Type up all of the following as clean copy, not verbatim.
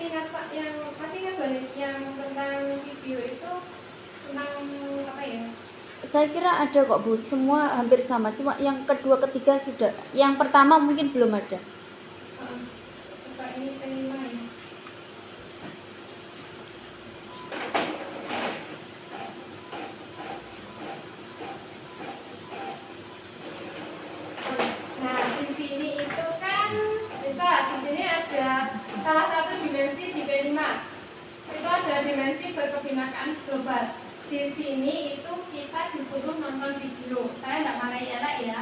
masih ingat Pak, yang masih ingat Balis yang tentang video itu tentang apa ya? Saya kira ada kok Bu, semua hampir sama, cuma yang kedua ketiga sudah, yang pertama mungkin belum ada. Coba ini kelima ya. Nah di sini itu kan bisa di sini ada salah satu dimensi di P5 itu ada dimensi berkebinekaan global. Di sini itu kita disuruh nonton video. Saya nggak marahin anak ya,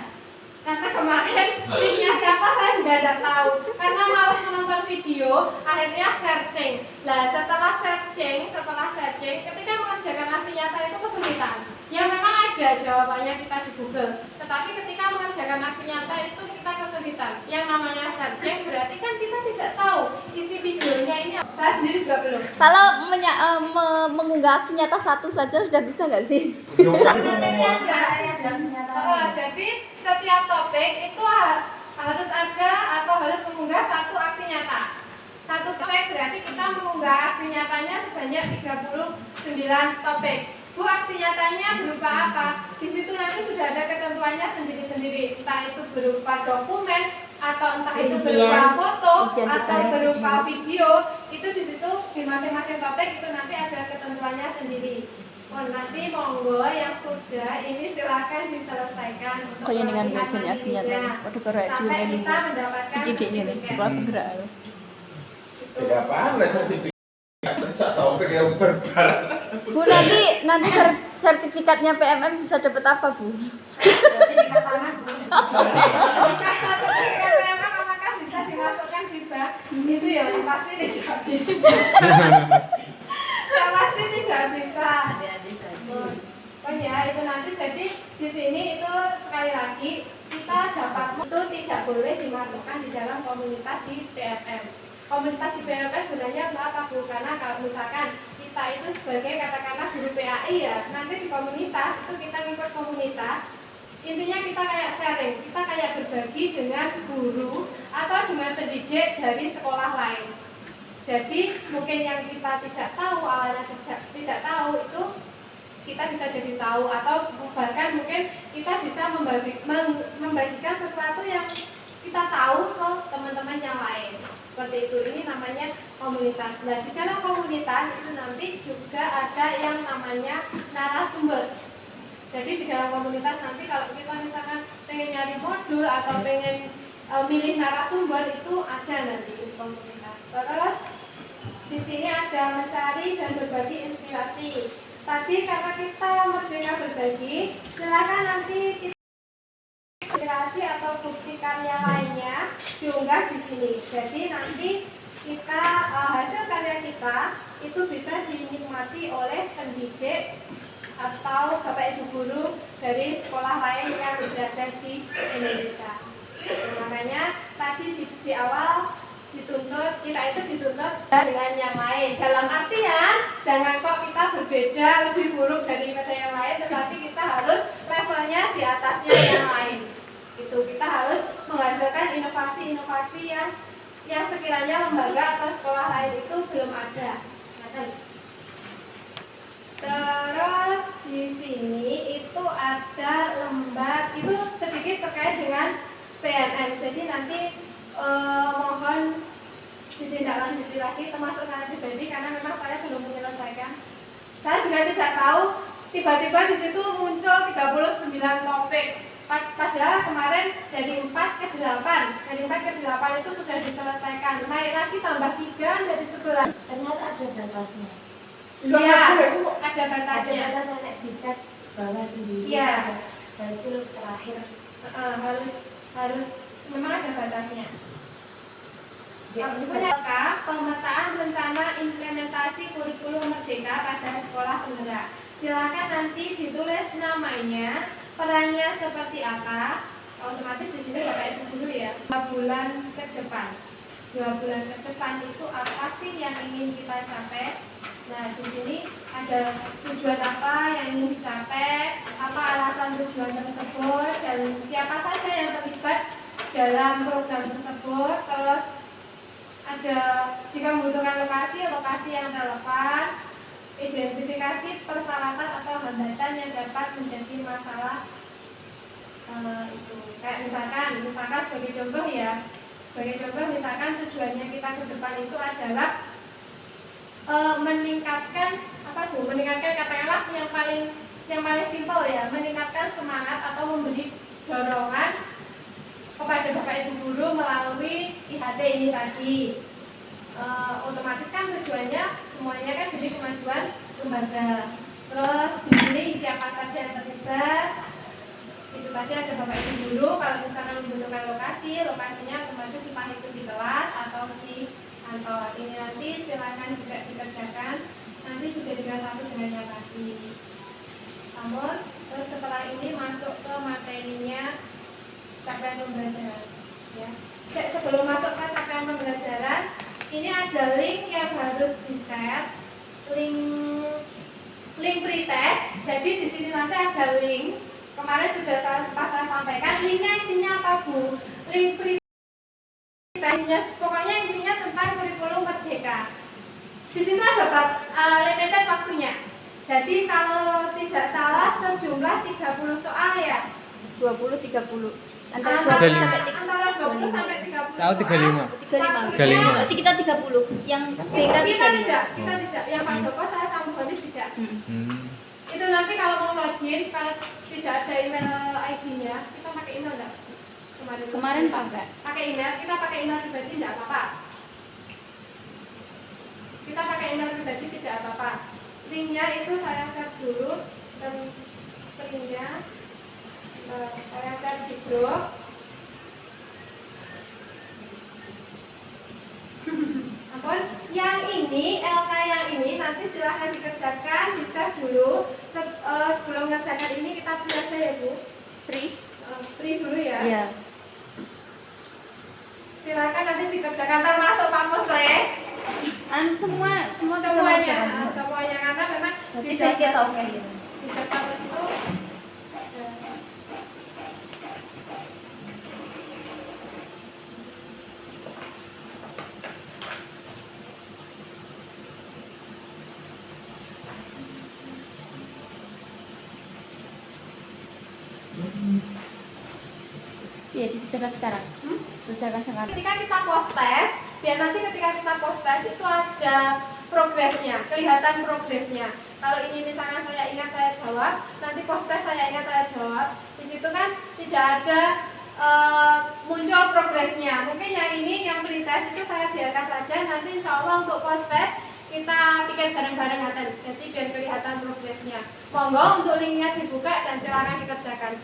karena kemarin linknya siapa saya juga tidak tahu. Karena malas menonton video, akhirnya searching. Nah setelah searching, ketika mengerjakan aksi nyata itu kesulitan. Ya memang ada jawabannya kita di Google, tetapi ketika mengerjakan aksi nyata itu kita kesulitan. Yang namanya searching berarti kan kita tidak tahu isi videonya ini. Saya sendiri juga belum. Kalau mengunggah aksi nyata satu saja sudah bisa nggak sih? Jadi setiap topik itu harus ada atau harus mengunggah satu aksi nyata. Satu topik berarti kita mengunggah aksi nyatanya sebanyak 39 topik. Bu, aksi nyatanya berupa apa? Di situ nanti sudah ada ketentuannya sendiri-sendiri. Entah itu berupa dokumen atau entah itu berupa foto atau berupa video. Itu di situ di masing-masing topik itu nanti ada ketentuannya sendiri. Oh, nanti monggo yang sudah ini silakan diselesaikan. Kayak dengan kajian aksi nyata. Pada gerak di menu. Iki nih sekolah penggerak. Tidak apa-apa, saya tahu yang berbar. Bu, nanti sertifikatnya PMM bisa dapat apa, Bu? Apakah bisa dimasukkan di bak? Itu ya pasti tidak bisa. Ya pasti tidak bisa. Oh ya, itu nanti jadi di sini itu sekali lagi kita dapat itu tidak boleh dimasukkan di dalam komunitas di PMM. Komunitas di PMM gunanya untuk apa, Bu? Karena kalau misalkan kita itu sebagai katakanlah guru PAI ya, nanti di komunitas itu kita ngikut komunitas. Intinya kita kayak sharing, kita kayak berbagi dengan guru atau dengan pendidik dari sekolah lain. Jadi mungkin yang kita tidak tahu, awalnya tidak tahu itu kita bisa jadi tahu, atau bahkan mungkin kita bisa membagikan sesuatu yang kita tahu ke teman-teman yang lain. Seperti itu, ini namanya komunitas. Nah, di dalam komunitas itu nanti juga ada yang namanya narasumber. Jadi di dalam komunitas nanti kalau kita misalkan pengen nyari modul atau pengen milih narasumber itu ada nanti di komunitas. Terus di sini ada mencari dan berbagi inspirasi. Tadi karena kita merdeka berbagi, silakan nanti inspirasi atau bukti karya lainnya diunggah di sini. Jadi nanti kita hasil karya kita itu bisa dinikmati oleh pendidik atau bapak ibu guru dari sekolah lain yang berada di Indonesia. Makanya tadi di awal kita itu dituntut dengan yang lain. Dalam artian jangan kok kita berbeda lebih buruk daripada yang lain, tetapi kita harus levelnya di atasnya yang lain. Itu kita harus menghasilkan inovasi-inovasi yang sekiranya lembaga atau sekolah lain itu belum ada. Terus di sini itu ada lembar, itu sedikit terkait dengan PNM. Jadi nanti mohon ditindaklanjuti lagi termasuk saya pribadi karena memang saya belum menyelesaikan. Saya juga tidak tahu tiba-tiba di situ muncul 39 topik. Padahal kemarin dari 4 ke 8. Dari 4 ke 8 itu sudah diselesaikan. Naik lagi tambah 3 jadi 11. Ternyata ada batasnya. Iya, ada batasnya. Ada batasnya dicek bawah sendiri. Iya. Hasil terakhir harus memang ada batasnya. Pemetaan rencana implementasi kurikulum merdeka pada sekolah penggerak. Silakan nanti ditulis namanya, perannya seperti apa. Otomatis di sini Bapak Ibu guru ya. 2 bulan ke depan. 2 bulan ke depan itu apa sih yang ingin kita capai? Nah, di sini ada tujuan apa yang ingin dicapai, apa alasan tujuan tersebut, dan siapa saja yang terlibat dalam program tersebut. Terus ada jika membutuhkan lokasi yang relevan, identifikasi persyaratan atau hambatan yang dapat menjadi masalah. Itu kayak misalkan sebagai contoh ya, misalkan tujuannya kita ke depan itu adalah meningkatkan katakanlah yang paling simpel ya, meningkatkan semangat atau memberi dorongan kepada Bapak Ibu guru melalui IHT ini tadi. Otomatis kan tujuannya semuanya kan demi kemajuan lembaga. Terus di sini siapa saja yang terlibat, itu tadi ada Bapak Ibu guru. Kalau misalkan membutuhkan lokasinya otomatis entah itu di kelas atau di kantor. Ini nanti silakan juga dikerjakan, nanti juga dengan satu dengan yang tadi. Namun terus setelah ini masuk ke materinya capaian pembelajaran. Ya. Sebelum masuk ke capaian pembelajaran, ini ada link yang harus di-set, link pretest. Jadi di sini nanti ada link. Kemarin sudah saya sampaikan linknya isinya apa Bu? Link pretestnya, pokoknya intinya tentang kurikulum merdeka. Di sini ada limited waktunya. Jadi kalau tidak salah sejumlah 30 soal ya. 20-30 Antara 20 sampai 30 Tahu 35. 35. Berarti kita 30. Yang BK kita tidak. Yang Pak Joko saya sama Bu Hanis tidak. Itu nanti kalau mau login, kalau tidak ada email ID-nya, kita pakai email enggak? Kemarin pakai. Pakai email, kita pakai email pribadi tidak apa-apa. Kita pakai email pribadi tidak apa-apa. Linknya itu saya share dulu dan linknya saya share di grup. Ampun, yang ini LK yang ini nanti silahkan dikerjakan, bisa dulu. Sebelum mengerjakan ini kita free aja ya Bu. Free dulu ya. Iya. Silakan nanti dikerjakan termasuk Pak Musle. Semuanya karena memang Tidak kita oke. di Jakarta itu Iya, dikerjakan sekarang. Kerjakan sekarang. ketika kita post test, biar nanti ketika kita post test itu ada progresnya, kelihatan progresnya. Kalau ini misalnya saya ingat saya jawab, nanti post test saya ingat saya jawab, di situ kan tidak ada muncul progresnya. Mungkin yang ini yang pretest itu saya biarkan saja, nanti insya Allah untuk post test kita bikin bareng-bareng jadi biar kelihatan progresnya. Monggo untuk linknya dibuka dan silakan dikerjakan.